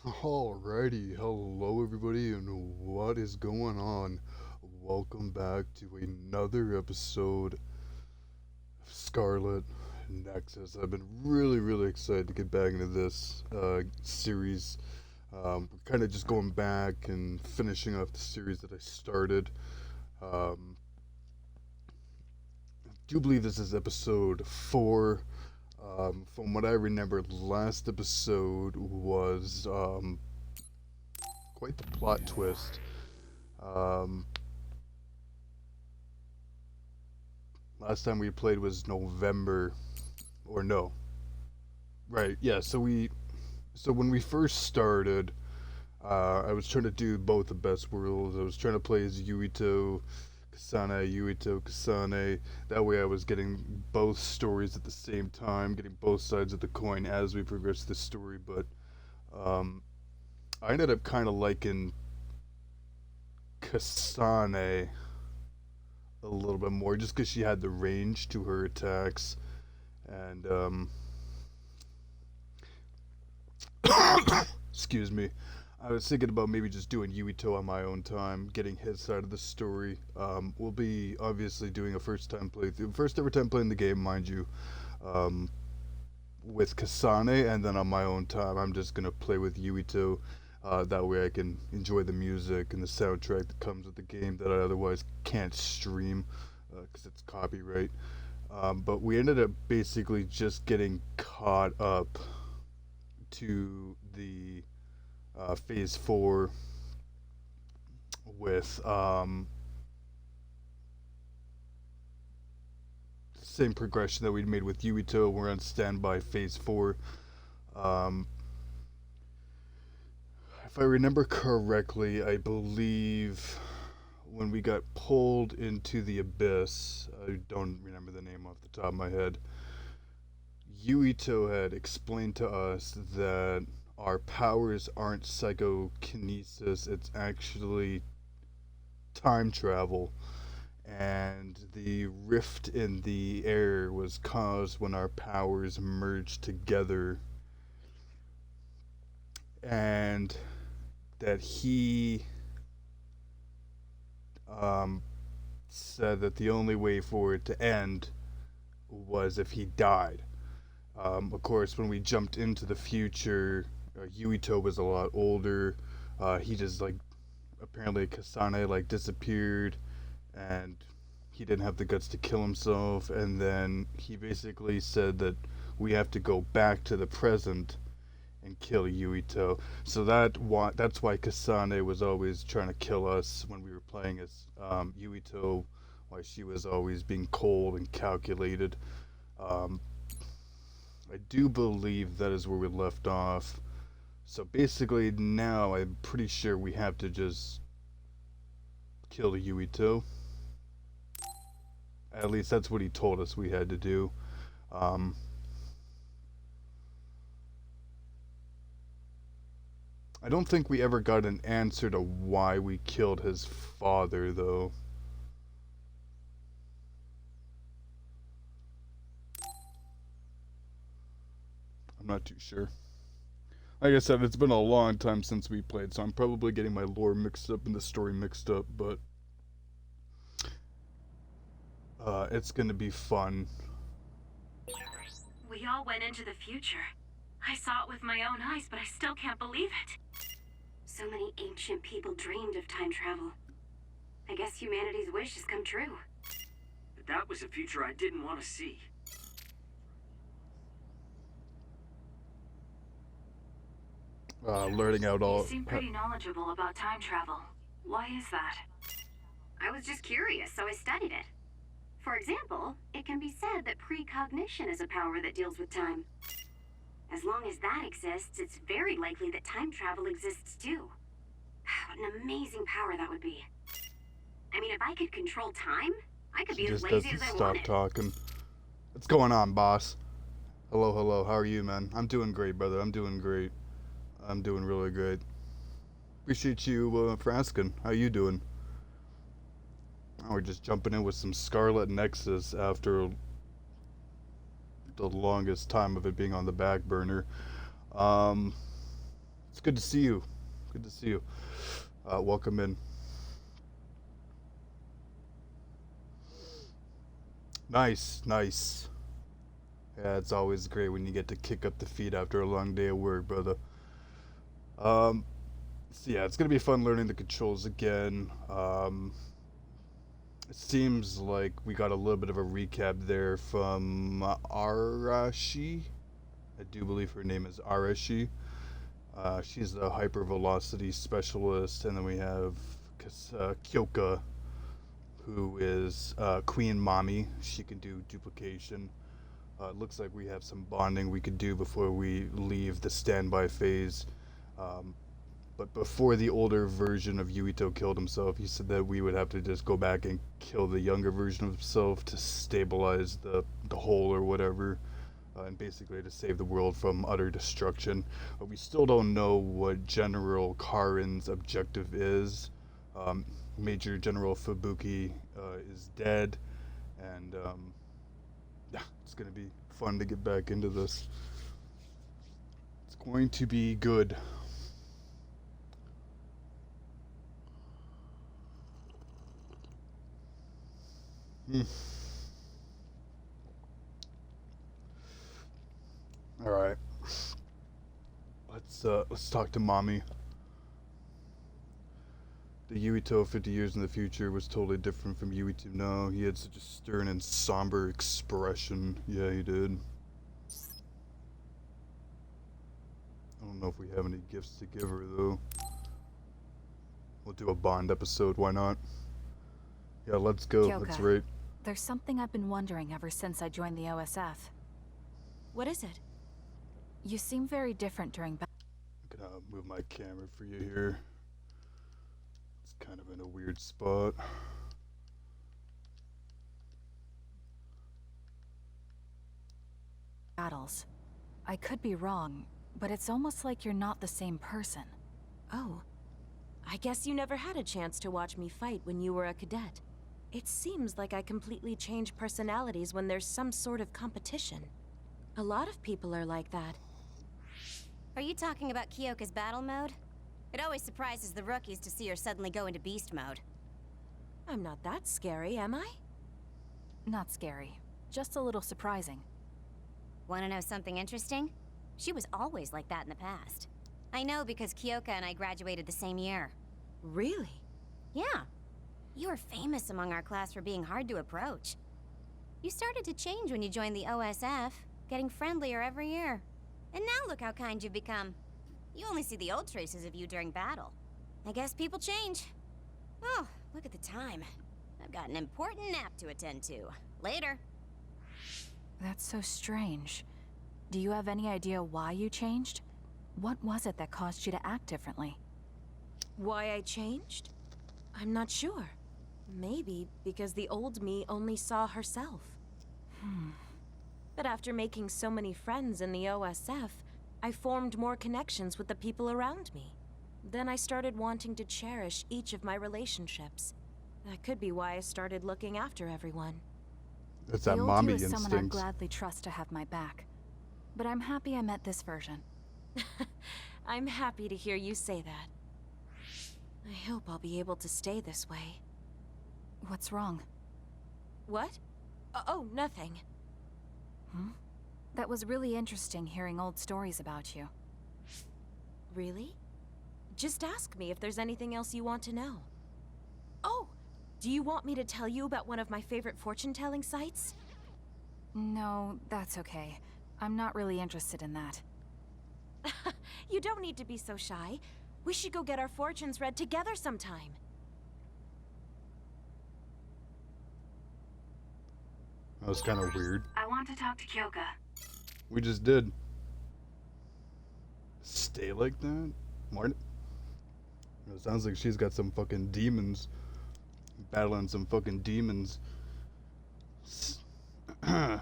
Alrighty, hello everybody, and what is going on? Welcome back to another episode of Scarlet Nexus. I've been really excited to get back into this series. We're kind of just going back and finishing off the series that I started. Um, I do believe this is episode 4. From what I remember, last episode was quite the plot twist. Um, Last time we played was November, or no, right? Yeah. So when we first started, I was trying to do both the best worlds. I was trying to play as Yuito, Kasane. That way, I was getting both stories at the same time, getting both sides of the coin as we progressed the story. But um, I ended up kind of liking Kasane a little bit more, just because she had the range to her attacks, and excuse me. I was thinking about maybe just doing Yuito on my own time, getting his side of the story. We'll be obviously doing a first time playthrough, first ever time playing the game, mind you, um, with Kasane, and then on my own time, I'm just gonna play with Yuito. That way, I can enjoy the music and the soundtrack that comes with the game that I otherwise can't stream because it's copyright. But we ended up basically just getting caught up to the phase 4 with same progression that we'd made with Yuito. We're on standby phase 4. Um, if I remember correctly, I believe when we got pulled into the abyss, I don't remember the name off the top of my head. Yuito had explained to us that our powers aren't psychokinesis, it's actually time travel. And the rift in the air was caused when our powers merged together. And that he um, said that the only way for it to end was if he died. Of course, when we jumped into the future, Yuito was a lot older. He just like apparently Kasane like disappeared, and he didn't have the guts to kill himself. And then he basically said that we have to go back to the present and kill Yuito. So that's why Kasane was always trying to kill us when we were playing as Yuito. Why she was always being cold and calculated. Um, I do believe that is where we left off. So basically, now I'm pretty sure we have to just kill Yuito. At least that's what he told us we had to do. Um, I don't think we ever got an answer to why we killed his father, though. I'm not too sure. Like I said, it's been a long time since we played, so I'm probably getting my lore mixed up and the story mixed up, but it's gonna be fun. We all went into the future. I saw it with my own eyes, but I still can't believe it. So many ancient people dreamed of time travel. I guess humanity's wish has come true. But that was a future I didn't want to see. Learning out all. You seem pretty knowledgeable about time travel. Why is that? I was just curious, so I studied it. For example, it can be said that precognition is a power that deals with time. As long as that exists, it's very likely that time travel exists too. What an amazing power that would be. I mean, if I could control time, I could She be as just lazy doesn't as I stop wanted. talking. What's going on, boss? Hello. How are you, man? I'm doing great, brother. I'm doing great. I'm doing really great. Appreciate you for asking. How you doing? Now we're just jumping in with some Scarlet Nexus after the longest time of it being on the back burner. Um, It's good to see you. Good to see you. Welcome in. Nice, nice. Yeah, it's always great when you get to kick up the feet after a long day of work, brother. Um, so yeah, it's gonna be fun learning the controls again. It seems like we got a little bit of a recap there from Arashi. I do believe her name is Arashi. She's the hypervelocity specialist, and then we have Kyoka, who is Queen Mommy. She can do duplication. It looks like we have some bonding we could do before we leave the standby phase. But before the older version of Yuito killed himself, he said that we would have to just go back and kill the younger version of himself to stabilize the whole or whatever. And basically to save the world from utter destruction. But we still don't know what General Karin's objective is. Major General Fubuki is dead, and yeah, it's gonna be fun to get back into this. It's going to be good. All right. Let's talk to Mommy. The Yuito 50 years in the future was totally different from Yuito now. He had such a stern and somber expression. Yeah, he did. I don't know if we have any gifts to give her, though. We'll do a Bond episode, why not? Yeah, let's go. Kyoka, Let's rate. there's something I've been wondering ever since I joined the OSF. What is it? You seem very different during I'm gonna move my camera for you here. It's kind of in a weird spot. battles. I could be wrong, but it's almost like you're not the same person. Oh. I guess you never had a chance to watch me fight when you were a cadet. It seems like I completely change personalities when there's some sort of competition. A lot of people are like that. Are you talking about Kyoka's battle mode? It always surprises the rookies to see her suddenly go into beast mode. I'm not that scary, am I? Not scary, just a little surprising. Want to know something interesting? She was always like that in the past. I know because Kyoka and I graduated the same year. Really? Yeah. You were famous among our class for being hard to approach. You started to change when you joined the OSF, getting friendlier every year. And now look how kind you've become. You only see the old traces of you during battle. I guess people change. Oh, look at the time. I've got an important nap to attend to. Later. That's so strange. Do you have any idea why you changed? What was it that caused you to act differently? Why I changed? I'm not sure. Maybe because the old me only saw herself. But after making so many friends in the OSF, I formed more connections with the people around me. Then I started wanting to cherish each of my relationships. That could be why I started looking after everyone. It's The that old mommy you is someone I'd instincts. gladly trust to have my back. But I'm happy I met this version. I'm happy to hear you say that. I hope I'll be able to stay this way. What's wrong? What? Oh, nothing. That was really interesting hearing old stories about you. Really? Just ask me if there's anything else you want to know. Oh, do you want me to tell you about one of my favorite fortune-telling sites? No, that's okay. I'm not really interested in that. You don't need to be so shy. We should go get our fortunes read together sometime. That was kind of weird. I want to talk to Kyoka. We just did. Stay like that? Martin? It sounds like she's got some fucking demons. Battling some fucking demons. And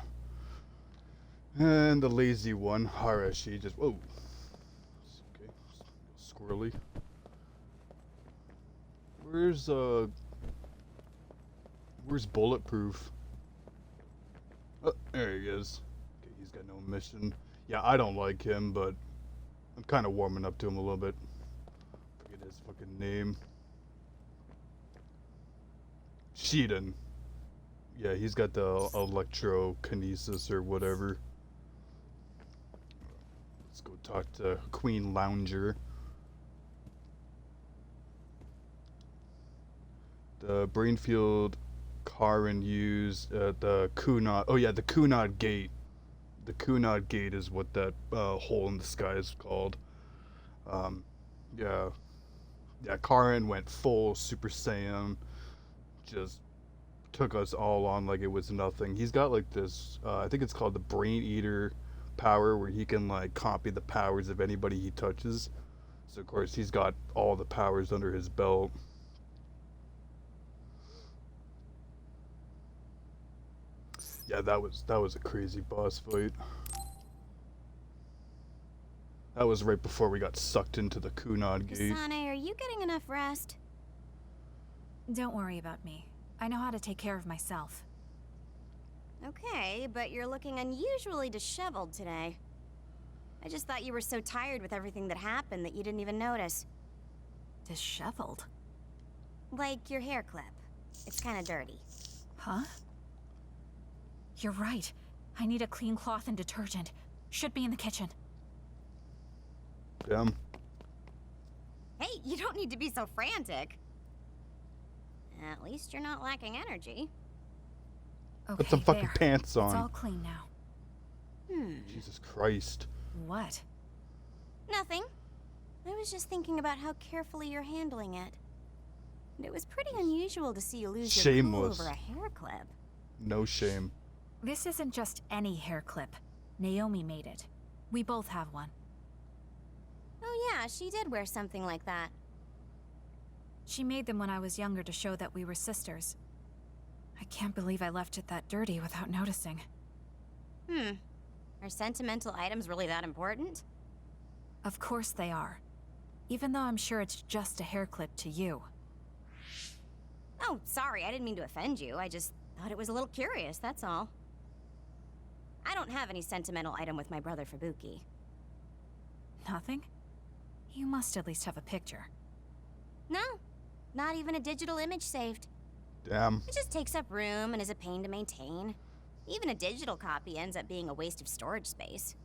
the lazy one, Hara, she just... Whoa. Okay. Squirrely. Where's Bulletproof? Oh, there he is. Okay, he's got no mission. Yeah, I don't like him, but I'm kind of warming up to him a little bit. Forget his fucking name. Sheedan. Yeah, he's got the electrokinesis or whatever. Let's go talk to Queen Lounger. The Brainfield Karin used at the Kunad. Oh yeah, the Kunad Gate. The Kunad Gate is what that hole in the sky is called. Yeah. Yeah, Karin went full Super Saiyan. Just took us all on like it was nothing. He's got like this, I think it's called the Brain Eater power, where he can like copy the powers of anybody he touches. So of course he's got all the powers under his belt. Yeah, that was a crazy boss fight. That was right before we got sucked into the Kunad Gate. Kasane, are you getting enough rest? Don't worry about me. I know how to take care of myself. Okay, but you're looking unusually disheveled today. I just thought you were so tired with everything that happened that you didn't even notice. Disheveled? Like your hair clip. It's kind of dirty. Huh? You're right. I need a clean cloth and detergent. Should be in the kitchen. Damn. Hey, you don't need to be so frantic. At least you're not lacking energy. Okay, Put some fucking there. pants It's on. all clean now. Jesus Christ. What? Nothing. I was just thinking about how carefully you're handling it. And it was pretty unusual to see you lose your cool Shameless. over a hair clip. No shame. This isn't just any hair clip. Naomi made it. We both have one. Oh yeah, she did wear something like that. She made them when I was younger to show that we were sisters. I can't believe I left it that dirty without noticing. Are sentimental items really that important? Of course they are. Even though I'm sure it's just a hair clip to you. Oh, sorry, I didn't mean to offend you. I just thought it was a little curious, that's all. I don't have any sentimental item with my brother Fubuki. Nothing? You must at least have a picture. No, not even a digital image saved. Damn. It just takes up room and is a pain to maintain. Even a digital copy ends up being a waste of storage space.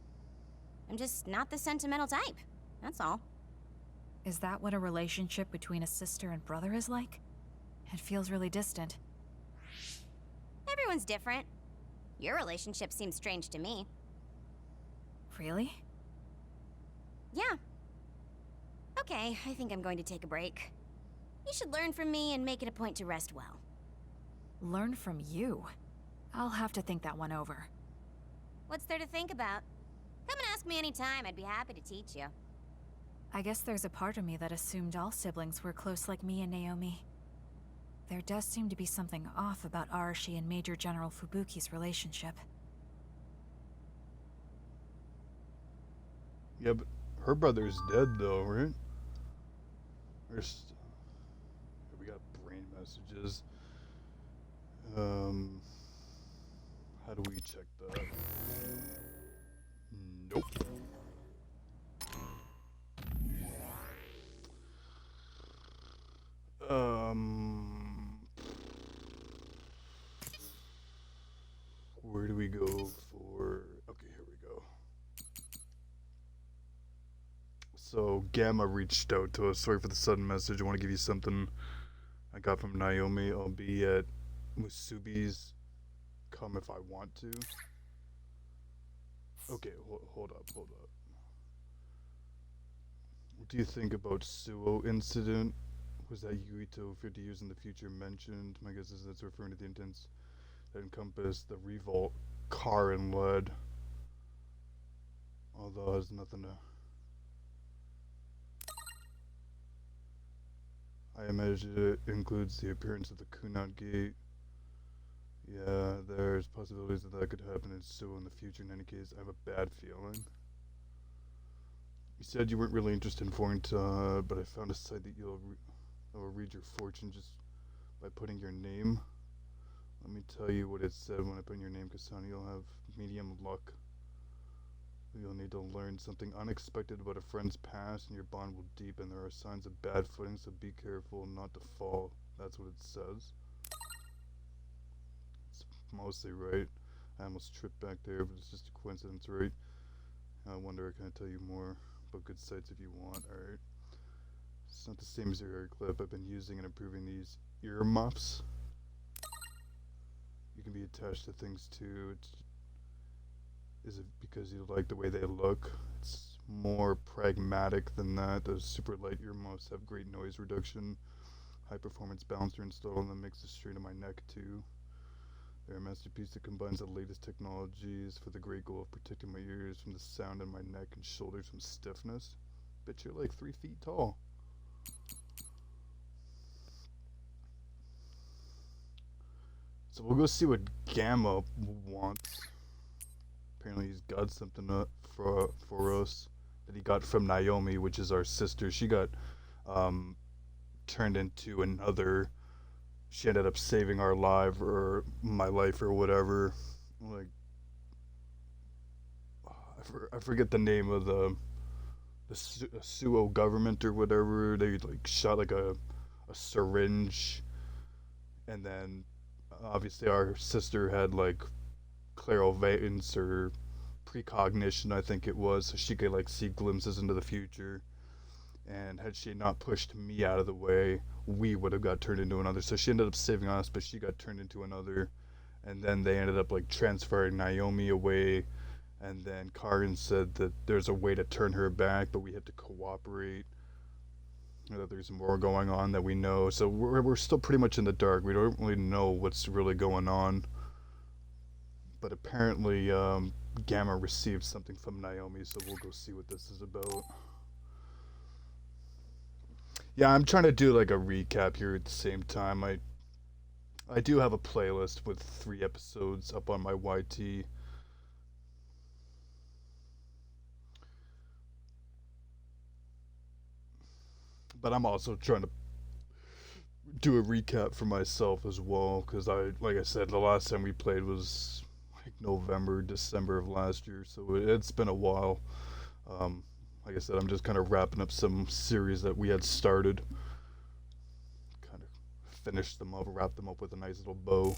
I'm just not the sentimental type, that's all. Is that what a relationship between a sister and brother is like? It feels really distant. Everyone's different. Your relationship seems strange to me. Really? Yeah. Okay, I think I'm going to take a break. You should learn from me and make it a point to rest well. Learn from you? I'll have to think that one over. What's there to think about? Come and ask me anytime, I'd be happy to teach you. I guess there's a part of me that assumed all siblings were close like me and Naomi. There does seem to be something off about Arashi and Major General Fubuki's relationship. Yeah, but her brother's dead though, right? We got brain messages. How do we check that? Nope. Where do we go for... Okay, here we go. So, Gamma reached out to us. Sorry for the sudden message. I want to give you something I got from Naomi. I'll be at Musubi's Come If I Want To. Okay, hold up. What do you think about Suo incident? Was that Yuito 50 years in the future mentioned? My guess is that's referring to the intents that encompass the revolt Karin led. Although it has nothing to... I imagine it includes the appearance of the Kunad Gate. Yeah, there's possibilities that could happen in Suo in the future. In any case, I have a bad feeling. You said you weren't really interested in foreign, but I found a site that will read your fortune just by putting your name. Let me tell you what it said when I put in your name, Kasani. You'll have medium luck You'll need to learn something unexpected about a friend's past, and your bond will deepen. There are signs of bad footing, so be careful not to fall. That's what it says. It's mostly right. I almost tripped back there, but it's just a coincidence, right? I wonder, can I tell you more about good sites if you want? Alright. It's not the same as your hair clip. I've been using and improving these ear muffs. You can be attached to things too. Is it because you like the way they look? It's more pragmatic than that. Those super light earmuffs have great noise reduction. High performance balancer installed and that makes it straight in my neck too. They're a masterpiece that combines the latest technologies for the great goal of protecting my ears from the sound in my neck and shoulders from stiffness. Bet you're like 3 feet tall. So we'll go see what Gamma wants. Apparently he's got something up for us that he got from Naomi, which is our sister. She got turned into another. She ended up saving our life or my life or whatever. Like I forget the name of the Suo government or whatever. They like shot like a syringe, and then obviously our sister had like clairvoyance or precognition, I think it was, so she could like see glimpses into the future. And had she not pushed me out of the way, we would have got turned into another. So she ended up saving us, but she got turned into another. And then they ended up like transferring Naomi away. And then Karin said that there's a way to turn her back, but we had to cooperate. That there's more going on that we know. So we're still pretty much in the dark. We don't really know what's really going on. But apparently Gamma received something from Naomi, so we'll go see what this is about. Yeah, I'm trying to do like a recap here at the same time. I do have a playlist with 3 episodes up on my YT. But I'm also trying to do a recap for myself as well, because like I said, the last time we played was like November, December of last year, so it's been a while. Like I said, I'm just kind of wrapping up some series that we had started. Kind of finished them up, wrapped them up with a nice little bow.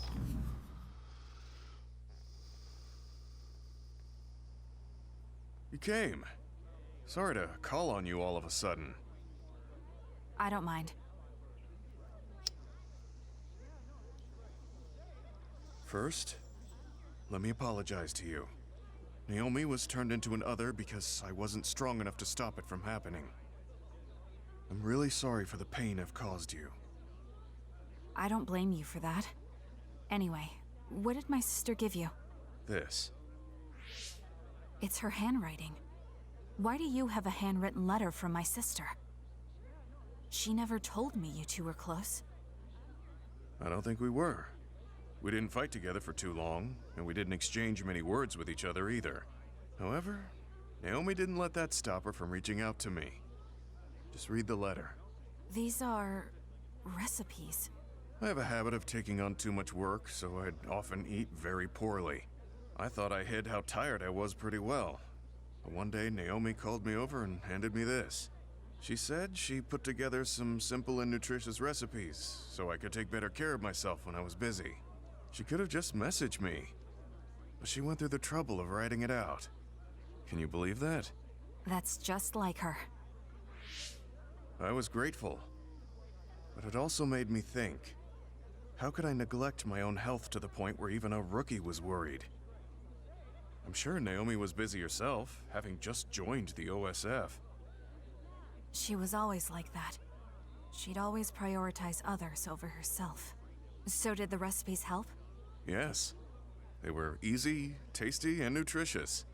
You came. Sorry to call on you all of a sudden. I don't mind. First, let me apologize to you. Naomi was turned into an other because I wasn't strong enough to stop it from happening. I'm really sorry for the pain I've caused you. I don't blame you for that. Anyway, what did my sister give you? This. It's her handwriting. Why do you have a handwritten letter from my sister? She never told me you two were close. I don't think we were. We didn't fight together for too long, and we didn't exchange many words with each other either. However, Naomi didn't let that stop her from reaching out to me. Just read the letter. These are recipes. I have a habit of taking on too much work, so I'd often eat very poorly. I thought I hid how tired I was pretty well. But one day, Naomi called me over and handed me this. She said she put together some simple and nutritious recipes, so I could take better care of myself when I was busy. She could have just messaged me, but she went through the trouble of writing it out. Can you believe that? That's just like her. I was grateful, but it also made me think. How could I neglect my own health to the point where even a rookie was worried? I'm sure Naomi was busy herself, having just joined the OSF. She was always like that. She'd always prioritize others over herself. So did the recipes help? Yes. They were easy, tasty, and nutritious.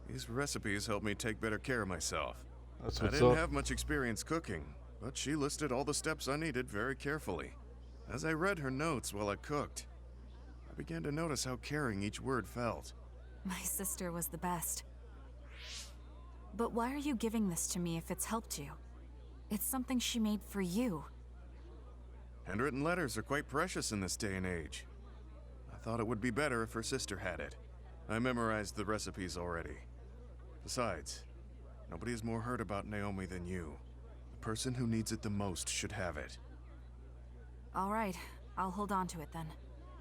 These recipes helped me take better care of myself. That's I what's didn't up. have much experience cooking, but she listed all the steps I needed very carefully. As I read her notes while I cooked, I began to notice how caring each word felt. My sister was the best. But why are you giving this to me if it's helped you? It's something she made for you. Handwritten letters are quite precious in this day and age. I thought it would be better if her sister had it. I memorized the recipes already. Besides, nobody is more hurt about Naomi than you. The person who needs it the most should have it. All right, I'll hold on to it then.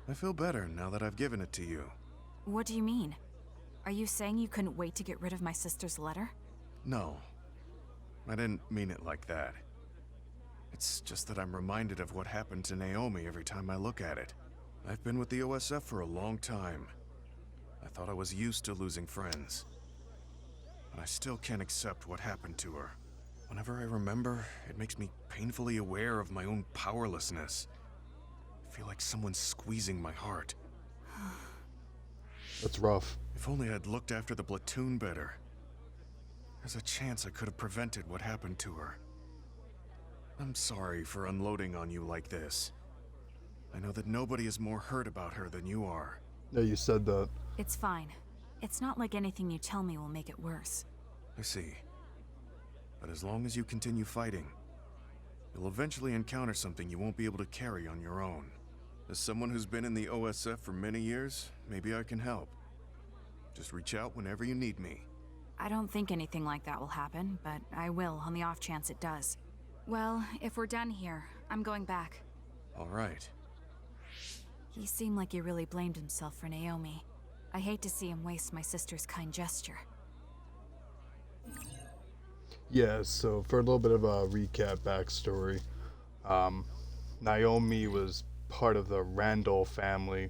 I feel better now that I've given it to you. What do you mean? Are you saying you couldn't wait to get rid of my sister's letter? No, I didn't mean it like that. It's just that I'm reminded of what happened to Naomi every time I look at it. I've been with the OSF for a long time. I thought I was used to losing friends. But I still can't accept what happened to her. Whenever I remember, it makes me painfully aware of my own powerlessness. I feel like someone's squeezing my heart. That's rough. If only I'd looked after the platoon better. There's a chance I could have prevented what happened to her. I'm sorry for unloading on you like this. I know that nobody is more hurt about her than you are. Yeah, you said that. It's fine. It's not like anything you tell me will make it worse. I see. But as long as you continue fighting, you'll eventually encounter something you won't be able to carry on your own. As someone who's been in the OSF for many years, maybe I can help. Just reach out whenever you need me. I don't think anything like that will happen, but I will on the off chance it does. Well, if we're done here, I'm going back. All right. He seemed like he really blamed himself for Naomi. I hate to see him waste my sister's kind gesture. Yeah, so for a little bit of a recap backstory, Naomi was part of the Randall family.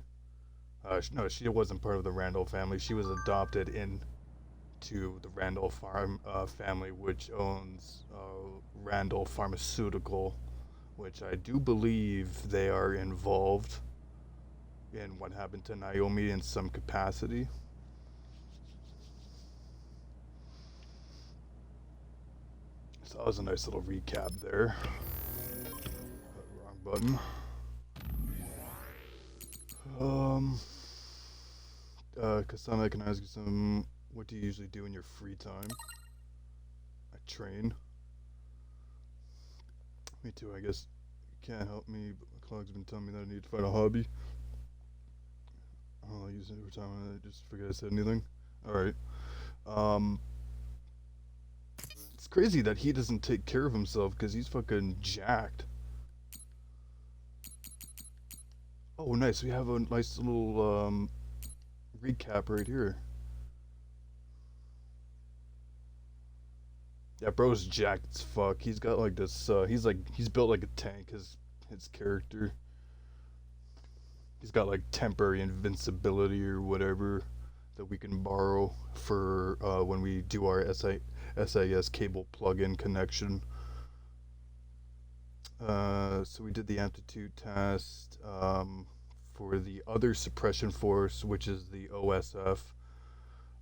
No, she wasn't part of the Randall family. She was adopted into the Randall family, which owns Randall Pharmaceutical, which I do believe they are involved in what happened to Naomi in some capacity. So that was a nice little recap there. Wrong button. Kasana, can I ask you some, what do you usually do in your free time? I train. Me too, I guess. You can't help me, but my colleagues have been telling me that I need to find a hobby. I don't know, I use it every time and I just forget I said anything. Alright. It's crazy that he doesn't take care of himself because he's fucking jacked. Oh, nice. We have a nice little recap right here. Yeah, bro's jacked as fuck. He's got like this. He's built like a tank. His character. He's got like temporary invincibility or whatever that we can borrow for when we do our SIS cable plug-in connection. So we did the aptitude test for the other suppression force, which is the OSF.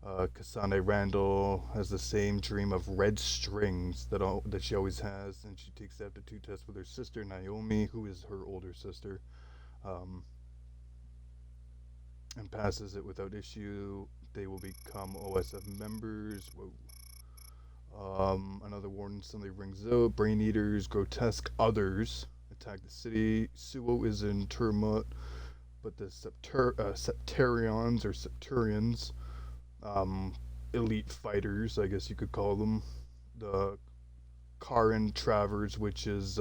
Kasane Randall has the same dream of red strings that she always has, and she takes the aptitude test with her sister Naomi, who is her older sister, and passes it without issue. They will become OSF members. Whoa. Another warning suddenly rings out. Brain eaters, grotesque others attack the city. Suo is in Turmut, but the Septarians or Septurians, elite fighters, I guess you could call them. The Karin Travers, which is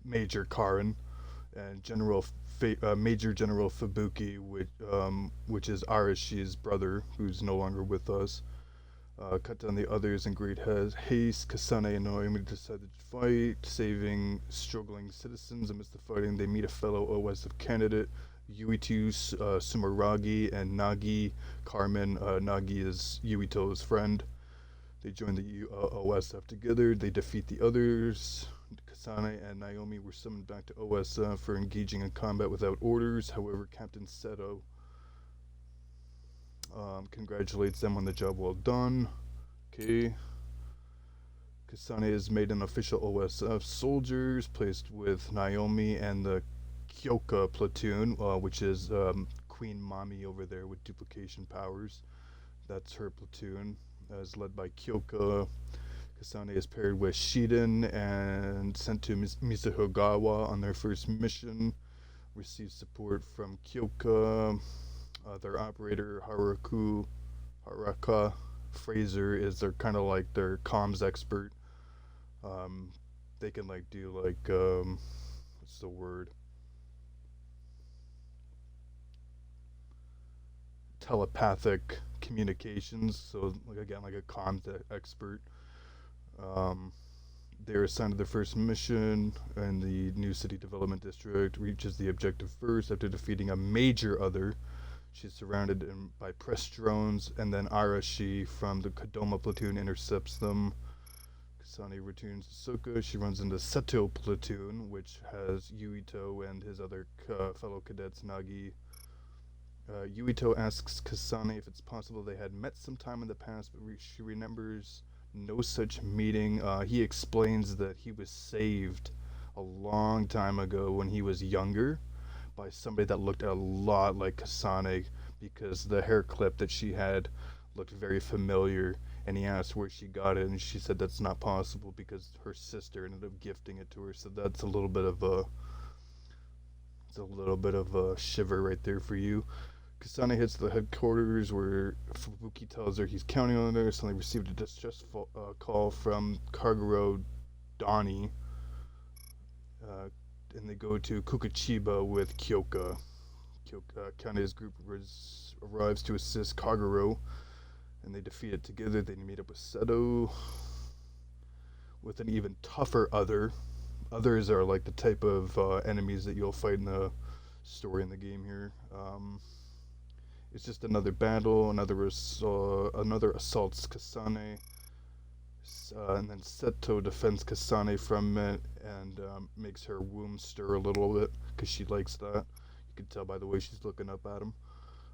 Major Karin, and Major General Fubuki, which is Arashi's brother, who's no longer with us. Cut down the others in great haste. Kasane and Naomi decide to fight, saving struggling citizens. Amidst the fighting, they meet a fellow OSF candidate, Yuito Sumeragi, and Nagi Carmen. Nagi is Yuito's friend. They join the OSF together. They defeat the others. Kasane and Naomi were summoned back to OSF for engaging in combat without orders. However, Captain Seto congratulates them on the job well done. Okay. Kasane is made an official OSF soldiers, placed with Naomi and the Kyoka platoon, which is Queen Mami over there with duplication powers. That's her platoon, as led by Kyoka. Kasane is paired with Shiden and sent to Mizuhogawa on their first mission. Receives support from Kyoka. Their operator Haraka Fraser is their kind of like their comms expert. Um, they can like do like what's the word? Telepathic communications. So like again like a comms expert. Um, they're assigned to their first mission, and the New City Development District reaches the objective first after defeating a major other. She's surrounded by press drones, and then Arashi from the Kodama platoon intercepts them. Kasane returns to Soka. She runs into Seto platoon, which has Yuito and his other fellow cadets Nagi. Yuito asks Kasane if it's possible they had met sometime in the past, but she remembers no such meeting. He explains that he was saved a long time ago when he was younger by somebody that looked a lot like Kasane because the hair clip that she had looked very familiar, and he asked where she got it, and she said that's not possible because her sister ended up gifting it to her. So that's a little bit of a shiver right there for you. Kasane hits the headquarters where Fubuki tells her he's counting on her. Suddenly received a distress call from Kaguro Donnie, and they go to Kukachiba with Kyoka. Kane's group arrives to assist Kaguro, and they defeat it together. They meet up with Seto, with an even tougher other. Others are like the type of enemies that you'll fight in the story in the game here. It's just another battle, another assaults Kasane, and then Seto defends Kasane from it and makes her womb stir a little bit because she likes that. You can tell by the way she's looking up at him.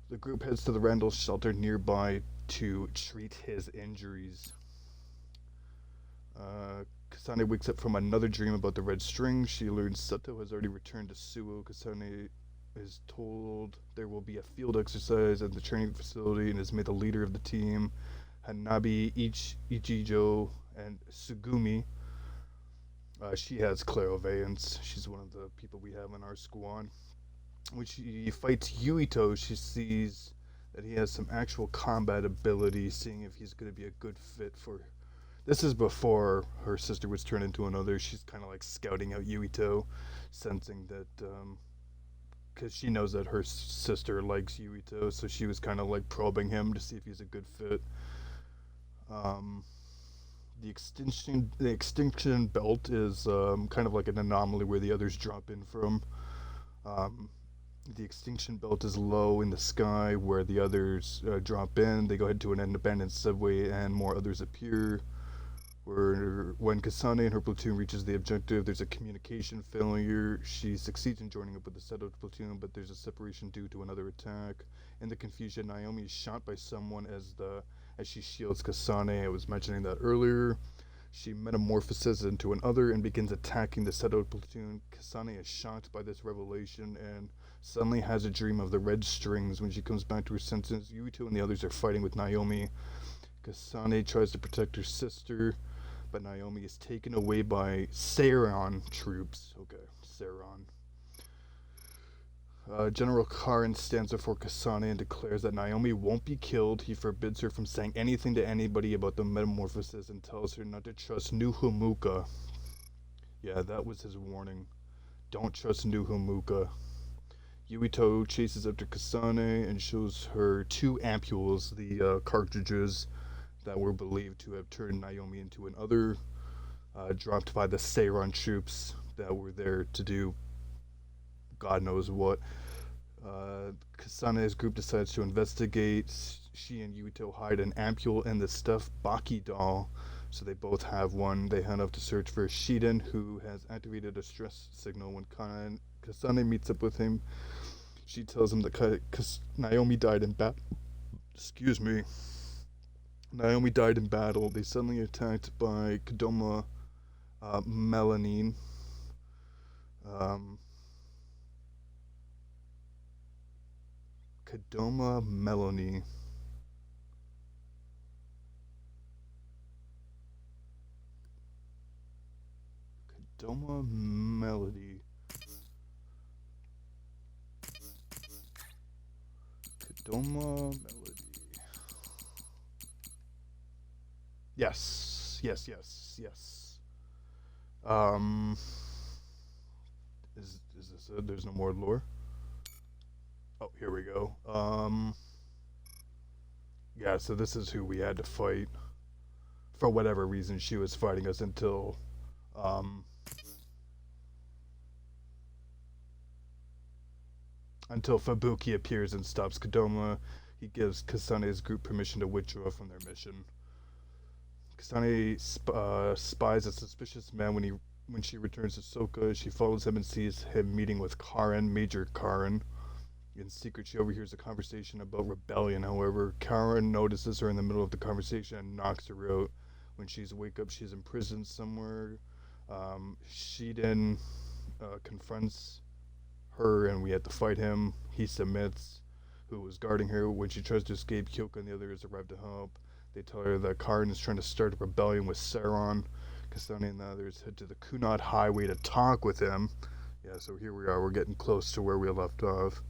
The group heads to the Randall shelter nearby to treat his injuries. Kasane wakes up from another dream about the red string. She learns Seto has already returned to Suo. Kasane is told there will be a field exercise at the training facility and is made the leader of the team. Hanabi, Ichijo, and Sugumi. She has clairvoyance. She's one of the people we have in our squad. When she fights Yuito, she sees that he has some actual combat ability, seeing if he's going to be a good fit for her. This is before her sister was turned into another. She's kind of like scouting out Yuito, sensing that because she knows that her sister likes Yuito, so she was kind of like probing him to see if he's a good fit. The extinction belt is kind of like an anomaly where the others drop in from. The extinction belt is low in the sky where the others drop in. They go ahead to an abandoned subway and more others appear. When Kasane and her platoon reaches the objective, there's a communication failure. She succeeds in joining up with the Seto platoon, but there's a separation due to another attack. In the confusion, Naomi is shot by someone as she shields Kasane. I was mentioning that earlier. She metamorphoses into an other and begins attacking the Seto platoon. Kasane is shocked by this revelation and suddenly has a dream of the red strings. When she comes back to her senses, Yuito and the others are fighting with Naomi. Kasane tries to protect her sister, but Naomi is taken away by Seiron troops. Okay, Seiron. General Karin stands before Kasane and declares that Naomi won't be killed. He forbids her from saying anything to anybody about the metamorphosis and tells her not to trust Nuhumuka. Yeah, that was his warning. Don't trust Nuhumuka. Yuito chases after Kasane and shows her 2 ampules, the cartridges that were believed to have turned Naomi into an other, dropped by the Seiron troops that were there to do God knows what. Kasane's group decides to investigate. She and Yuito hide an ampule in the stuffed Baki doll, so they both have one. They head off to search for Shiden, who has activated a stress signal. When Kasane meets up with him, she tells him that Naomi died in battle. Excuse me. Naomi died in battle. They suddenly attacked by Kodama Melanine. Kodama Melanie. Kodama Melody. Kadoma Melody. Yes. Is this it? There's no more lore? Oh, here we go. Yeah, so this is who we had to fight. For whatever reason, she was fighting us until, until Fubuki appears and stops Kadoma. He gives Kasane's group permission to withdraw from their mission. Kasane spies a suspicious man when she returns to Soka. She follows him and sees him meeting with Karen, Major Karen. In secret, she overhears a conversation about rebellion. However, Karen notices her in the middle of the conversation and knocks her out. When she's awake up, she's imprisoned somewhere. Shiden confronts her and we had to fight him. He submits. Who was guarding her. When she tries to escape, Kyoka and the others arrive to help. They tell her that Karen is trying to start a rebellion with Saron. Kasane and the others head to the Kunad Highway to talk with him. Yeah, so here we are. We're getting close to where we left off.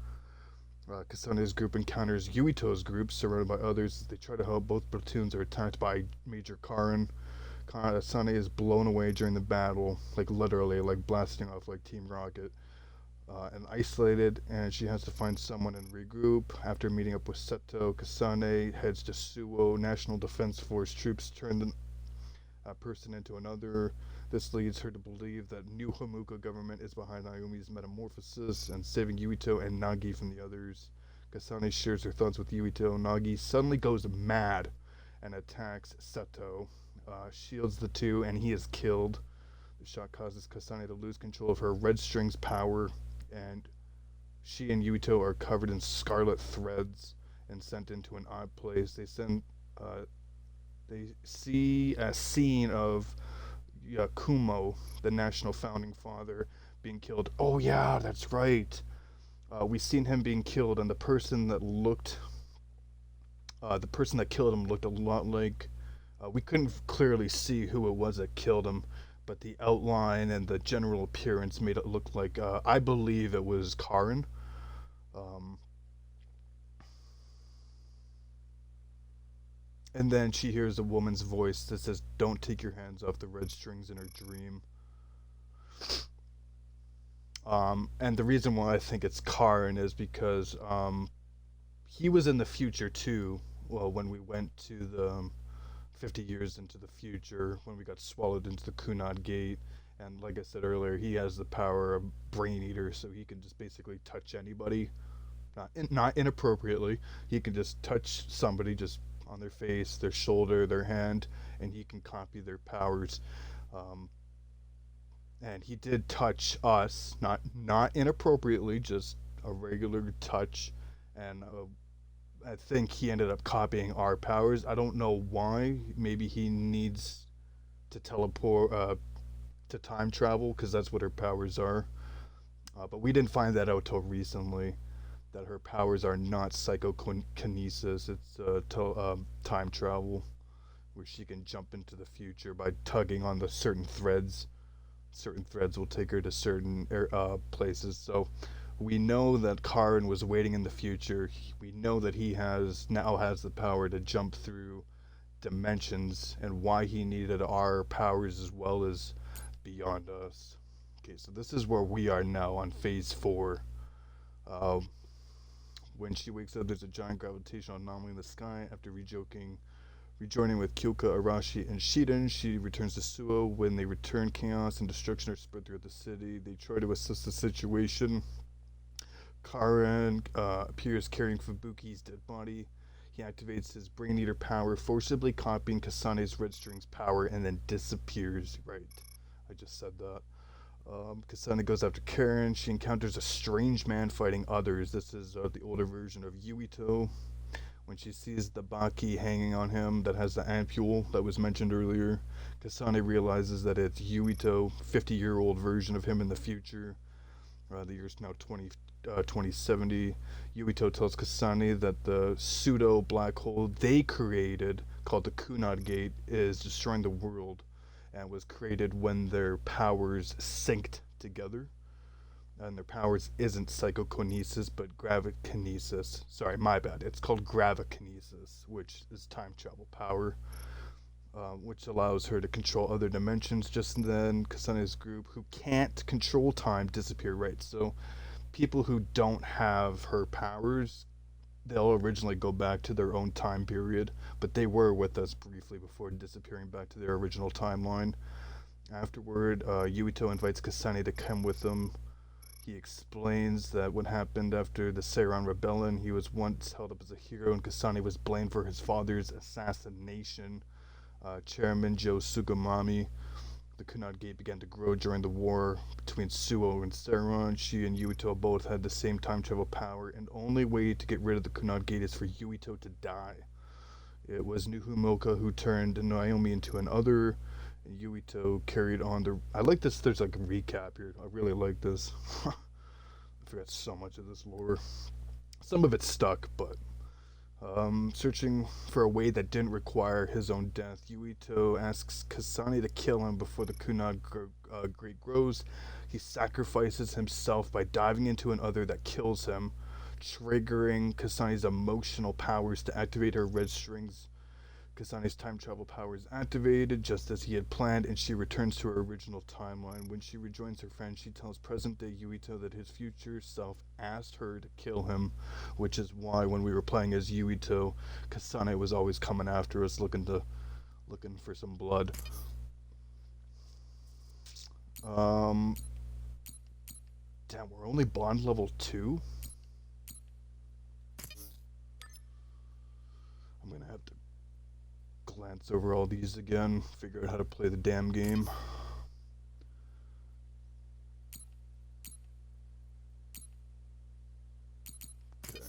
Kasane's group encounters Yuito's group, surrounded by others. They try to help. Both platoons are attacked by Major Karen. Kasane is blown away during the battle, like literally, like blasting off like Team Rocket. And isolated, and she has to find someone and regroup. After meeting up with Seto, Kasane heads to Suwo. National Defense Force troops turn a person into another. This leads her to believe that new Hamuka government is behind Naomi's metamorphosis and saving Yuito and Nagi from the others. Kasane shares her thoughts with Yuito. Nagi suddenly goes mad and attacks Seto, shields the two, and he is killed. The shot causes Kasane to lose control of her red string's power, and she and Yuito are covered in scarlet threads and sent into an odd place. They see a scene of Kumo, the national founding father, being killed. Oh yeah, that's right. We seen him being killed, and the person that killed him looked a lot like. We couldn't clearly see who it was that killed him, but the outline and the general appearance made it look like, I believe it was Karen. And then she hears a woman's voice that says, "Don't take your hands off the red strings," in her dream. And the reason why I think it's Karen is because he was in the future too. Well, when we went to the 50 years into the future, when we got swallowed into the Kunad Gate, and like I said earlier, he has the power of Brain Eater, so he can just basically touch anybody, not inappropriately. He can just touch somebody just on their face, their shoulder, their hand, and he can copy their powers. And he did touch us, not inappropriately, just a regular touch, and I think he ended up copying our powers. I don't know why. Maybe he needs to teleport, to time travel, because that's what her powers are. But we didn't find that out till recently, that her powers are not psychokinesis. It's time travel, where she can jump into the future by tugging on the certain threads. Certain threads will take her to certain places. So we know that Karen was waiting in the future. We know that he now has the power to jump through dimensions, and why he needed our powers as well as beyond us. Okay, so this is where we are now on phase 4. When she wakes up, there's a giant gravitational anomaly in the sky. After rejoining with Kyoka, Arashi, and Shiden, she returns to Suo. When they return, chaos and destruction are spread throughout the city. They try to assess the situation. Karen appears carrying Fubuki's dead body. He activates his Brain Eater power, forcibly copying Kasane's red strings power, and then disappears. Right, I just said that. Kasane goes after Karen. She encounters a strange man fighting others. This is the older version of Yuito. When she sees the Baki hanging on him that has the ampule that was mentioned earlier, Kasane realizes that it's Yuito, 50-year-old version of him in the future. The year's now 2070. Yuito tells Kasane that the pseudo black hole they created, called the Kunad Gate, is destroying the world, and was created when their powers synced together. and their powers isn't psychokinesis but gravikinesis. Sorry, my bad. It's called gravikinesis, which is time travel power, which allows her to control other dimensions. Just then, Kasane's group, who can't control time, disappear. Right, so people who don't have her powers, they'll originally go back to their own time period, but they were with us briefly before disappearing back to their original timeline. Afterward, Yuito invites Kasane to come with them. He explains that what happened after the Seiran Rebellion, he was once held up as a hero, and Kasane was blamed for his father's assassination. Chairman Joe Sugimami. The Kunad Gate began to grow during the war between Suo and Seiran. She and Yuito both had the same time travel power, and only way to get rid of the Kunad Gate is for Yuito to die. It was Nuhumilka who turned Naomi into another, and Yuito carried on the... I like this, there's like a recap here. I really like this. I forgot so much of this lore. Some of it stuck, but... searching for a way that didn't require his own death, Yuito asks Kasane to kill him before the Kunad Great grows. He sacrifices himself by diving into an other that kills him, triggering Kasane's emotional powers to activate her red strings. Kasane's time travel power is activated just as he had planned, and she returns to her original timeline. When she rejoins her friend, she tells present-day Yuito that his future self asked her to kill him, which is why when we were playing as Yuito, Kasane was always coming after us looking for some blood. Damn, we're only bond level 2? I'm gonna have to glance over all these again, figure out how to play the damn game. Okay.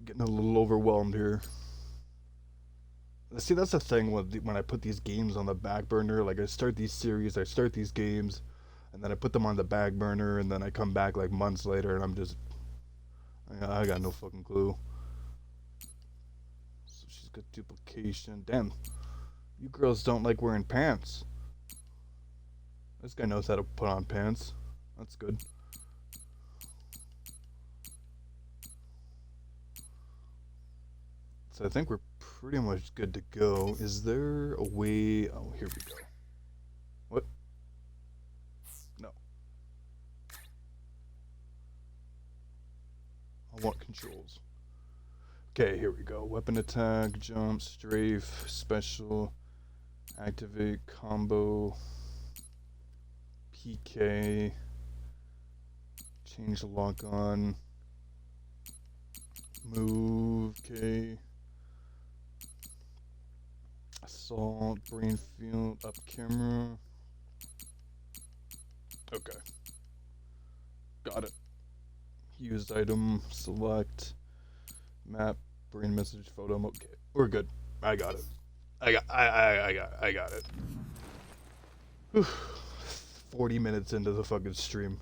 Getting a little overwhelmed here. See, that's the thing when I put these games on the back burner. Like, I start these series, I start these games, and then I put them on the back burner, and then I come back like months later, and I'm just... I got no fucking clue. She's got duplication. Damn. You girls don't like wearing pants. This guy knows how to put on pants. That's good. So I think we're pretty much good to go. Is there a way... Oh, here we go. What? No. I want controls. Okay, here we go. Weapon attack, jump, strafe, special, activate, combo, PK, change the lock on, move, K, assault, brain field, up camera. Okay. Got it. Used item, select. Map, brain message, photo. Okay, we're good. I got it. I got it. Whew. 40 minutes into the fucking stream,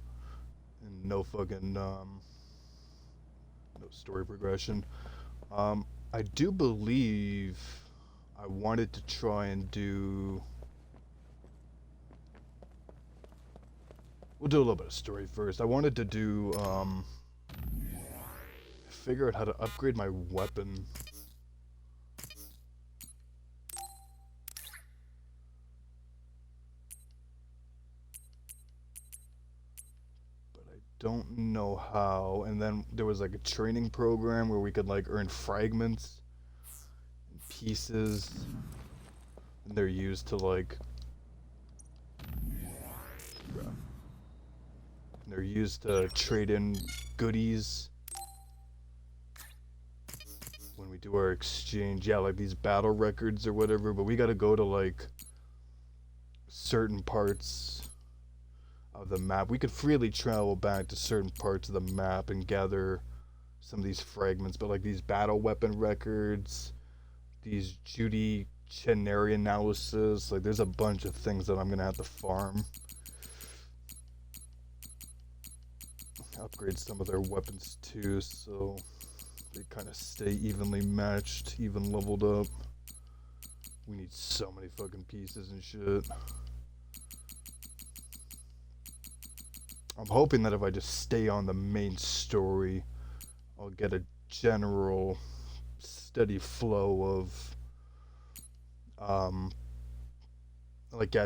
and no fucking no story progression. I do believe I wanted to try and do. We'll do a little bit of story first. I wanted to do figure out how to upgrade my weapon. But I don't know how. And then there was like a training program where we could like earn fragments and pieces. And they're used to like... They're used to trade in goodies when we do our exchange. Yeah, like these battle records or whatever, but we gotta go to like certain parts of the map. We could freely travel back to certain parts of the map and gather some of these fragments, but like these battle weapon records, these Judy Chenary analysis, like there's a bunch of things that I'm gonna have to farm. Upgrade some of their weapons too, so they kind of stay evenly matched, even leveled up. We need so many fucking pieces and shit. I'm hoping that if I just stay on the main story, I'll get a general steady flow of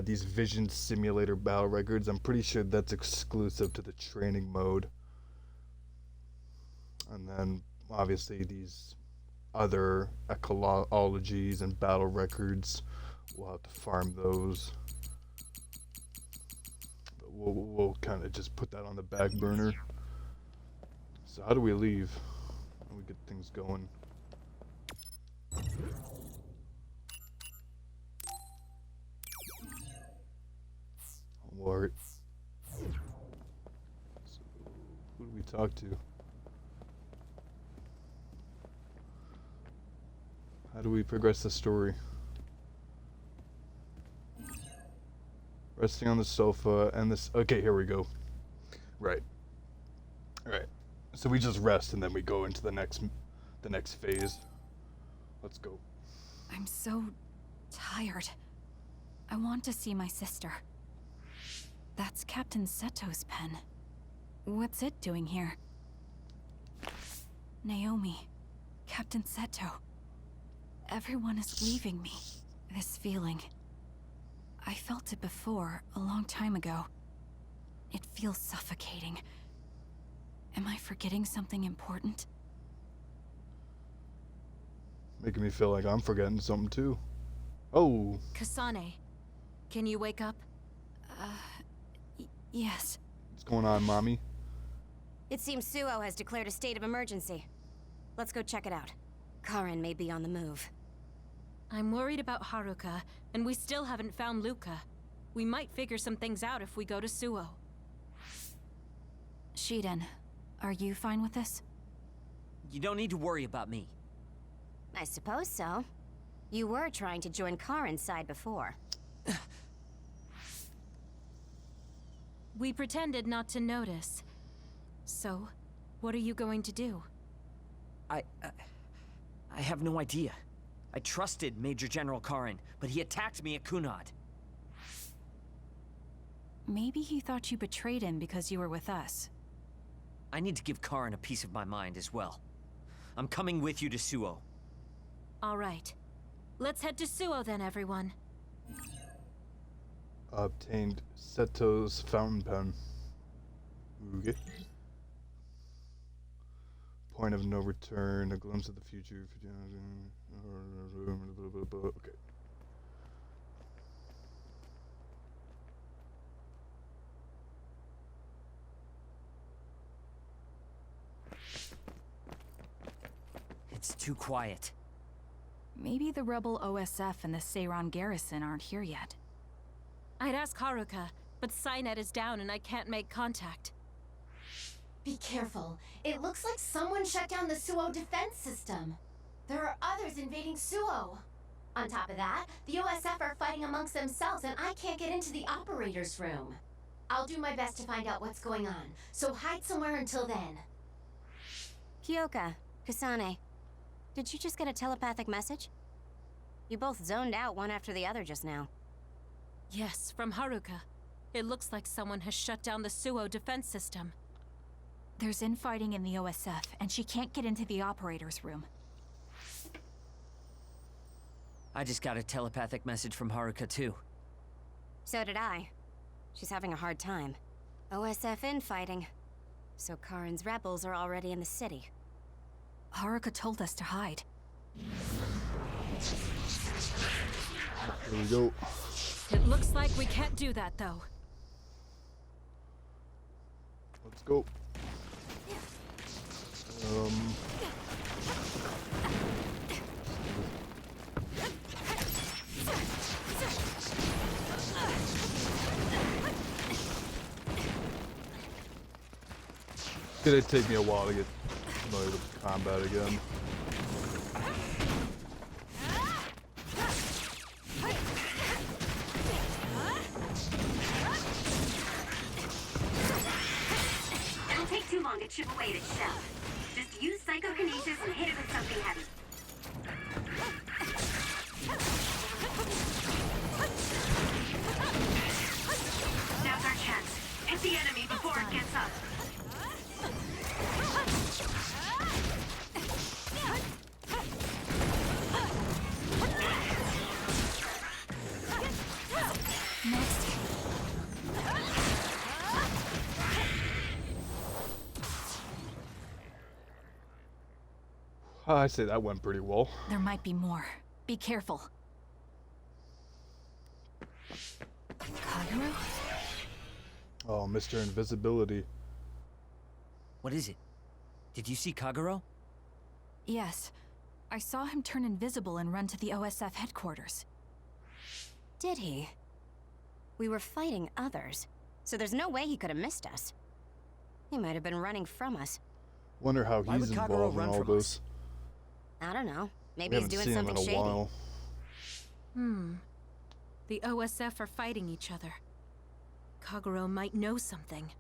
these vision simulator battle records. I'm pretty sure that's exclusive to the training mode. And then obviously these other ecologies and battle records, we'll have to farm those. But we'll kind of just put that on the back burner. So how do we leave? How do we get things going? Alright. So, who do we talk to? How do we progress the story? Resting on the sofa and this. Okay, here we go. Right. Alright. So we just rest and then we go into the next phase. Let's go. I'm so tired. I want to see my sister. That's Captain Seto's pen. What's it doing here? Naomi. Captain Seto. Everyone is leaving me. This feeling. I felt it before, a long time ago. It feels suffocating. Am I forgetting something important? Making me feel like I'm forgetting something too. Oh. Kasane, can you wake up? Yes. What's going on, Mommy? It seems Suo has declared a state of emergency. Let's go check it out. Karin may be on the move. I'm worried about Haruka, and we still haven't found Luca. We might figure some things out if we go to Suo. Shiden, are you fine with this? You don't need to worry about me. I suppose so. You were trying to join Karin's side before. We pretended not to notice. So, what are you going to do? I have no idea. I trusted Major General Karin, but he attacked me at Kunad. Maybe he thought you betrayed him because you were with us. I need to give Karin a piece of my mind as well. I'm coming with you to Suo. All right. Let's head to Suo then, everyone. Obtained Seto's fountain pen. Okay. Point of no return, a glimpse of the future. Okay. It's too quiet. Maybe the rebel OSF and the Seiran garrison aren't here yet. I'd ask Haruka, but Cynet is down and I can't make contact. Be careful. It looks like someone shut down the Suo defense system. There are others invading Suo. On top of that, the OSF are fighting amongst themselves and I can't get into the operator's room. I'll do my best to find out what's going on, so hide somewhere until then. Kyoka, Kasane, did you just get a telepathic message? You both zoned out one after the other just now. Yes, from Haruka. It looks like someone has shut down the Suo defense system. There's infighting in the OSF, and she can't get into the operator's room. I just got a telepathic message from Haruka too. So did I. She's having a hard time. OSF infighting. So Karin's rebels are already in the city. Haruka told us to hide. Here we go. It looks like we can't do that, though. Let's go. It's gonna take me a while to get familiar with combat again. It'll take too long to chip away at its shell. Just use psychokinesis and hit it with something heavy. Now's our chance. Hit the enemy before it gets I say that went pretty well. There might be more. Be careful. Kagero? Oh, Mr. Invisibility. What is it? Did you see Kagero? Yes. I saw him turn invisible and run to the OSF headquarters. Did he? We were fighting others, so there's no way he could have missed us. He might have been running from us. Wonder how Why he's would Kagero involved in run all from this. I don't know. We Maybe he's haven't doing seen him something in a shady. while. The OSF are fighting each other. Kagero might know something.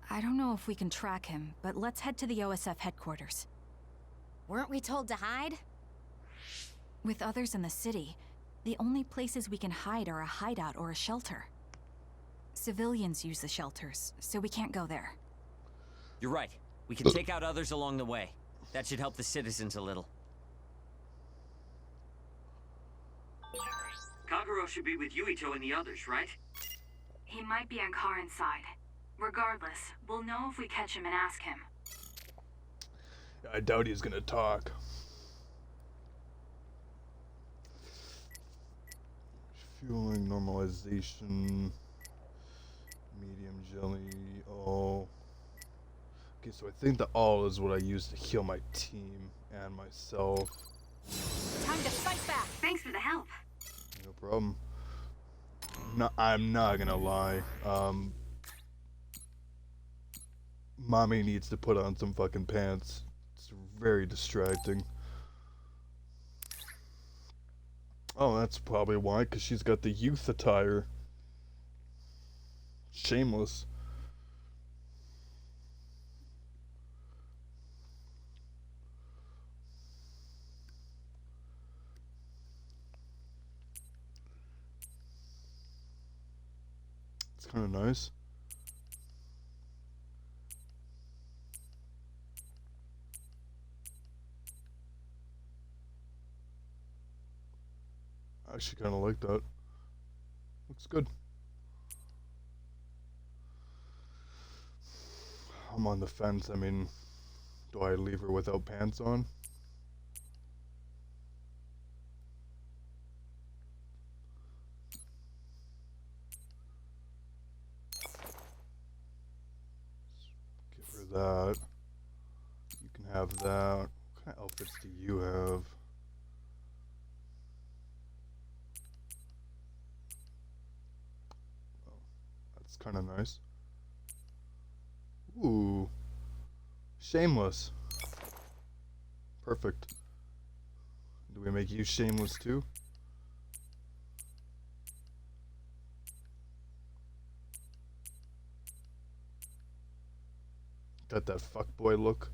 I don't know if we can track him, but let's head to the OSF headquarters. Weren't we told to hide? With others in the city, the only places we can hide are a hideout or a shelter. Civilians use the shelters, so we can't go there. You're right. We can take out others along the way. That should help the citizens a little. Kagero should be with Yuito and the others, right? He might be on Karin's side. Regardless, we'll know if we catch him and ask him. I doubt he's gonna talk. Fueling, normalization, medium jelly, all. Okay, so I think the all is what I use to heal my team and myself. Time to fight back! Thanks for the help. No problem. No, I'm not gonna lie. Mommy needs to put on some fucking pants. It's very distracting. Oh, that's probably why, because she's got the youth attire. Shameless. It's kind of nice. I actually kind of like that. Looks good. I'm on the fence. I mean, do I leave her without pants on? Give her that. You can have that. What kind of outfits do you have? That's kind of nice. Ooh. Shameless. Perfect. Do we make you shameless too? Got that fuckboy look.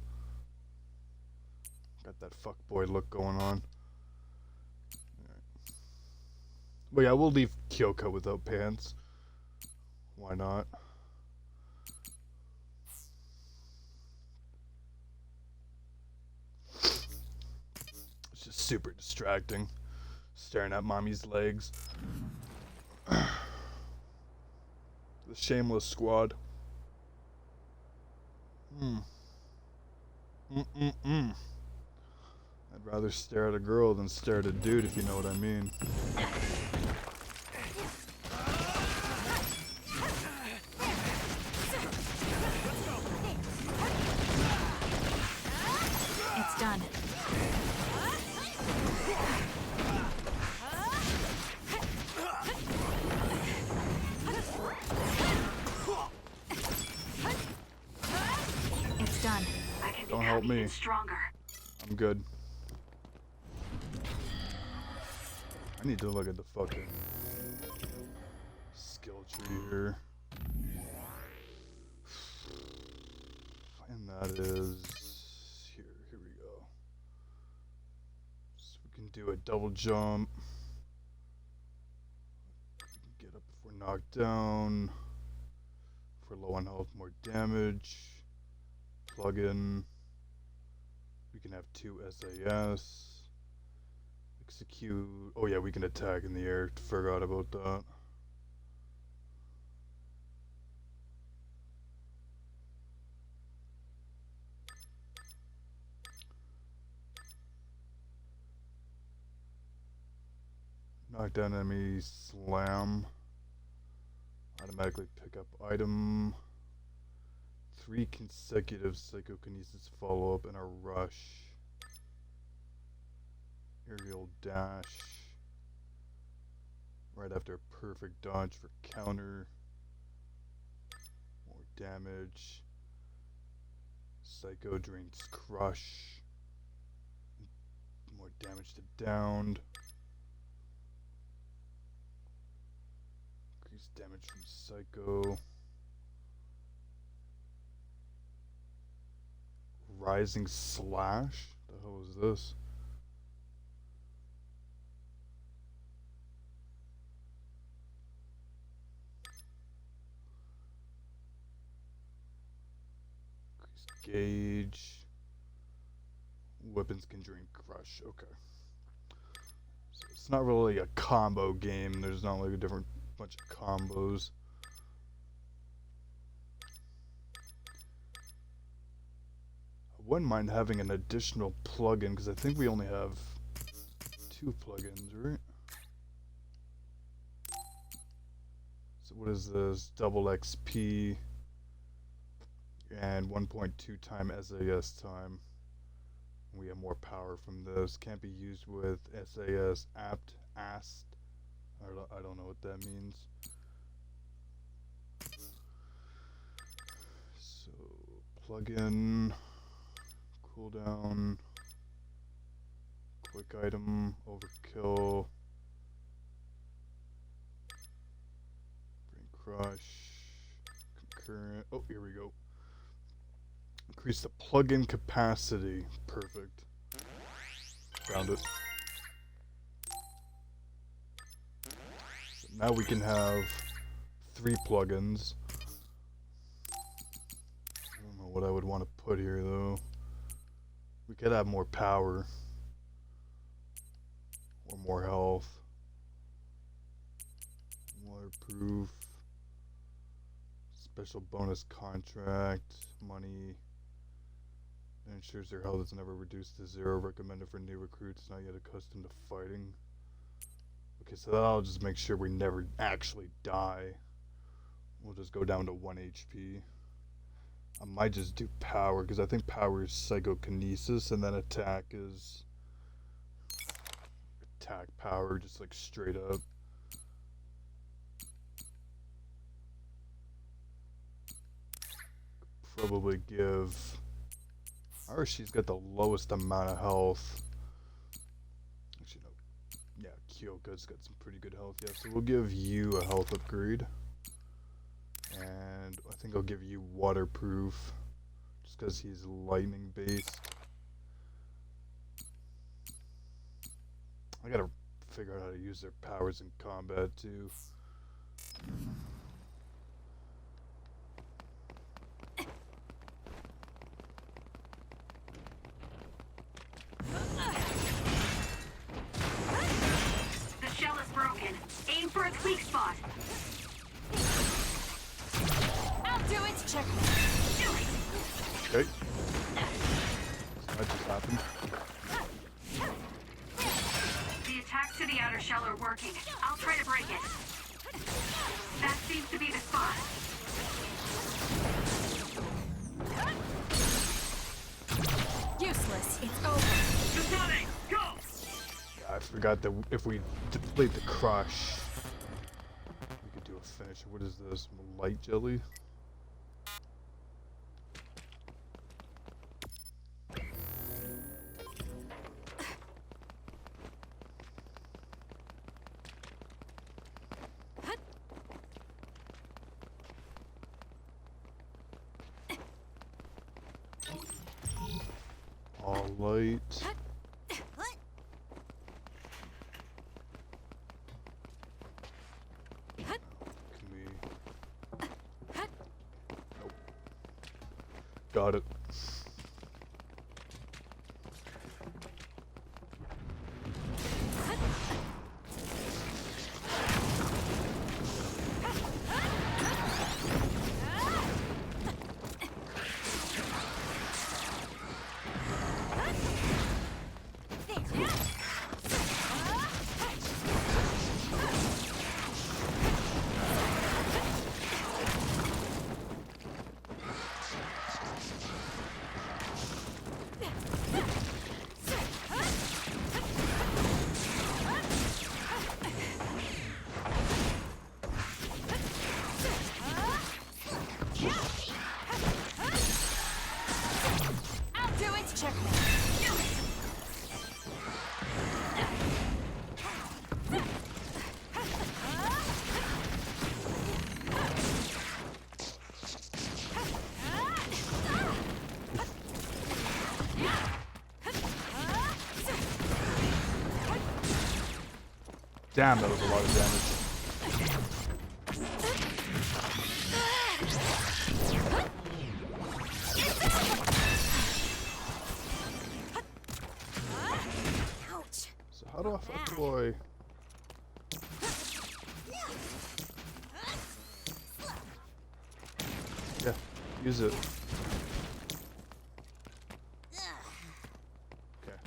Got that fuckboy look going on. Alright. But yeah, we'll leave Kyoko without pants. Why not? It's just super distracting. Staring at mommy's legs. The shameless squad. I'd rather stare at a girl than stare at a dude, if you know what I mean. It's done. It's done. I can Don't become help me. even stronger. I'm good. I need to look at the fucking skill tree here. And that is here. Here we go. So we can do a double jump. Get up if we're knocked down. If we're low on health, more damage. Plug in. We can have 2 SAS. Execute. Oh yeah, we can attack in the air. Forgot about that. Knock down enemy, slam. Automatically pick up item. 3 consecutive psychokinesis follow-up and a rush. Aerial dash. Right after a perfect dodge for counter. More damage. Psycho drains crush. More damage to downed. Increased damage from Psycho. Rising Slash? The hell is this? Increased gauge. Weapons can drain crush. Okay. So it's not really a combo game. There's not like a different bunch of combos. I wouldn't mind having an additional plugin because I think we only have 2 plugins, right? So what is this? Double XP and 1.2 time SAS time. We have more power from this. Can't be used with SAS apt ast. I don't know what that means. So plugin, cooldown, quick item, overkill, brain crush, concurrent. Oh, here we go. Increase the plugin capacity. Perfect. Found it. So now we can have 3 plugins. I don't know what I would want to put here though. We could have more power. Or more health. Waterproof. Special bonus contract. Money. It ensures their health is never reduced to 0. Recommended for new recruits not yet accustomed to fighting. Okay, so that'll just make sure we never actually die. We'll just go down to 1 HP. I might just do power, because I think power is psychokinesis, and then attack is attack power, just like straight up. Probably give... Or she's got the lowest amount of health. Actually, no. Yeah, Kyoka's got some pretty good health. Yeah, so we'll give you a health upgrade. And I think I'll give you waterproof. Just because he's lightning based. I gotta figure out how to use their powers in combat too. Aim for its weak spot. I'll do it. Check. Do it. Okay. So that just happened. The attacks to the outer shell are working. I'll try to break it. That seems to be the spot. Useless. It's over. Detonate! Go! I forgot that if we deplete the crush, we could do a finisher. What is this? Light jelly? All light. Got it. I'll do it! Checkmate! Damn, that was a lot of damage. So how do I... Yeah, use it. Okay.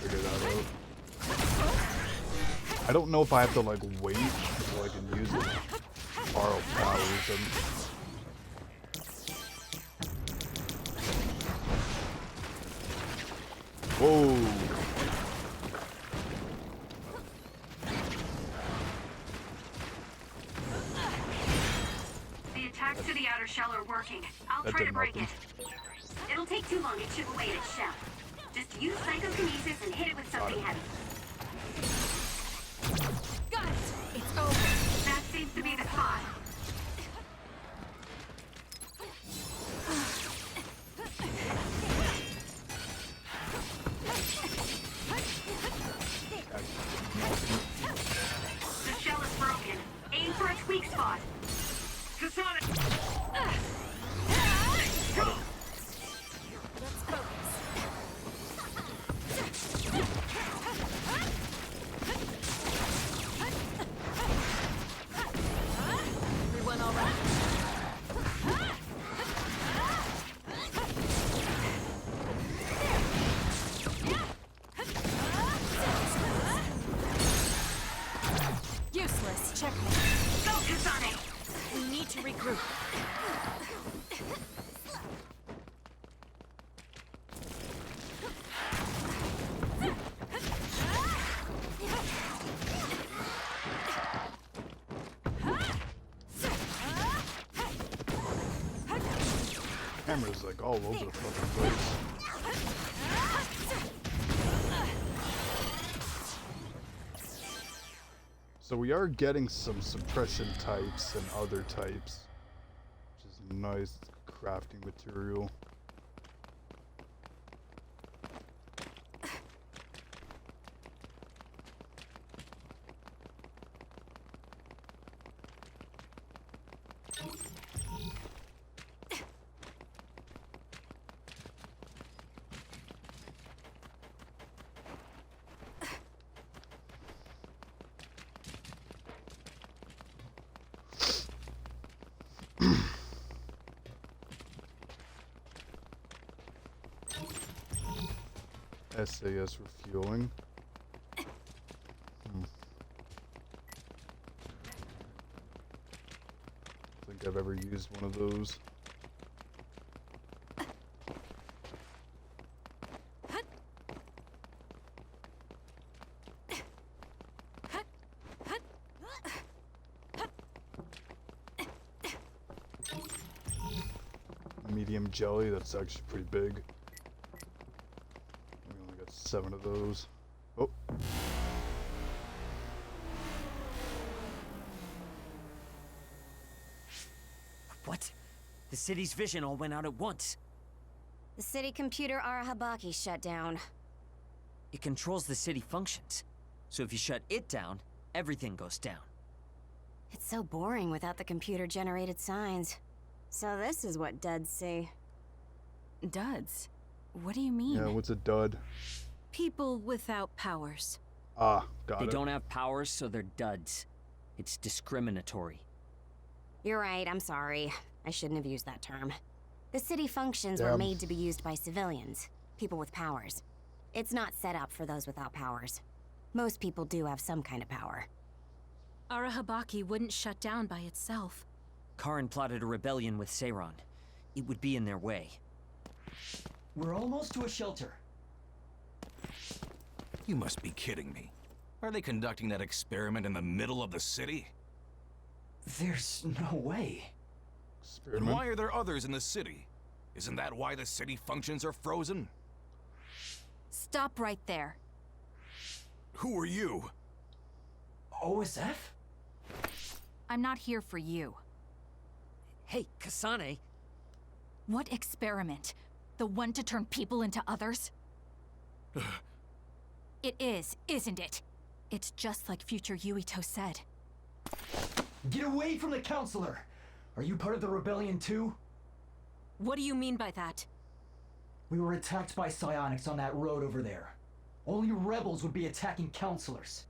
Figure that out. I don't know if I have to like wait until I can use it. Borrow powers and... Whoa! The attacks to the outer shell are working. I'll That try to did break nothing. it. It'll take too long to chip away at its shell. Just use psychokinesis and hit it with something heavy. Got it! It's over! That seems to be the spot. The shell is broken. Aim for its weak spot. Kasana! Go! Let's focus. Everyone all right? Useless. Checkmate. Go, Kasane! We need to regroup. Camera's like all over the fucking place. So we are getting some suppression types and other types, which is nice crafting material. SAS refueling. Think I've ever used one of those. Medium jelly, that's actually pretty big. We only got 7 of those. Oh. What? The city's vision all went out at once. The city computer Arahabaki shut down. It controls the city functions. So if you shut it down, everything goes down. It's so boring without the computer-generated signs. So this is what duds see. Duds? What do you mean? Yeah, what's a dud? People without powers. Ah, got They it. don't have powers, so they're duds. It's discriminatory. You're right, I'm sorry. I shouldn't have used that term. The city functions were Damn. made to be used by civilians, people with powers. It's not set up for those without powers. Most people do have some kind of power. Arahabaki wouldn't shut down by itself. Karin plotted a rebellion with Seiron. It would be in their way. We're almost to a shelter. You must be kidding me. Are they conducting that experiment in the middle of the city? There's no way. Then Experiment? why are there others in the city? Isn't that why the city functions are frozen? Stop right there. Who are you? OSF? I'm not here for you. Hey, Kasane. What experiment? The one to turn people into others? It is, isn't it? It's just like future Yuito said. Get away from the counselor! Are you part of the rebellion too? What do you mean by that? We were attacked by psionics on that road over there. Only rebels would be attacking counselors.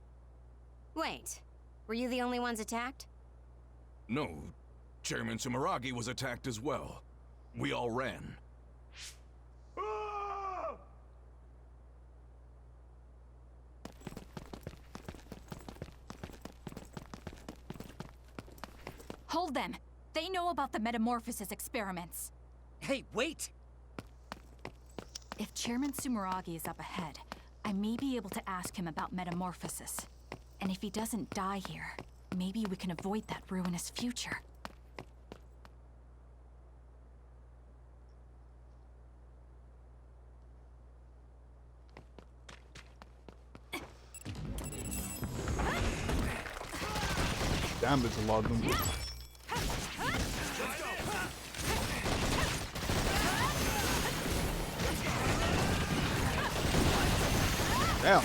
Wait, were you the only ones attacked? No. Chairman Sumeragi was attacked as well. We all ran. Hold them! They know about the metamorphosis experiments. Hey, wait! If Chairman Sumeragi is up ahead, I may be able to ask him about metamorphosis. And if he doesn't die here, maybe we can avoid that ruinous future. Damn, there's a lot of them. Damn.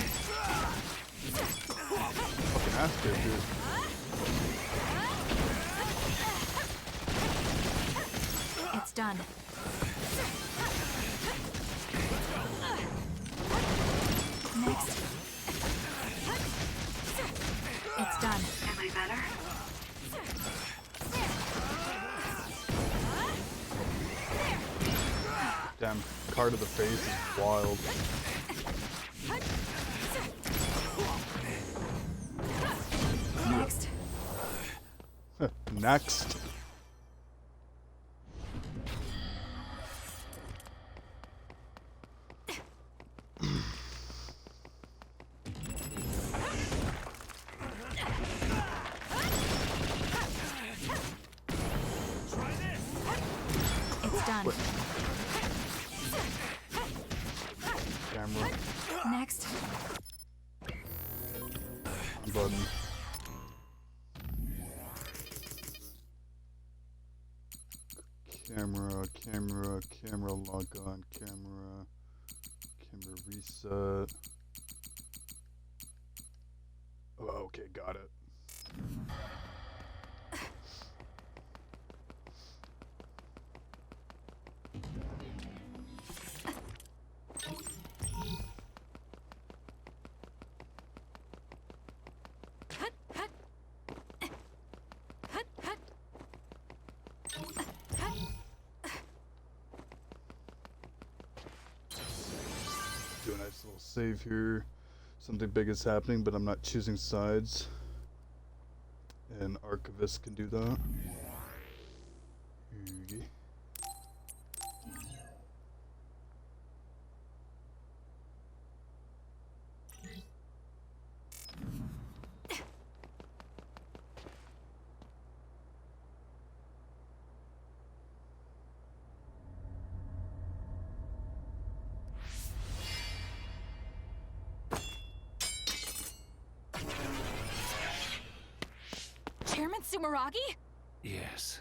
Fucking ass kick, dude. It's done. Next. It's done. Am I better? Damn, card to the face is wild. Next. Next. It's done. Wait. Camera. Next. Button. Camera log on, camera reset. Oh, okay, got it. Do a nice little save here. Something big is happening, but I'm not choosing sides. And Archivist can do that. Okay. Chairman Sumeragi? Yes.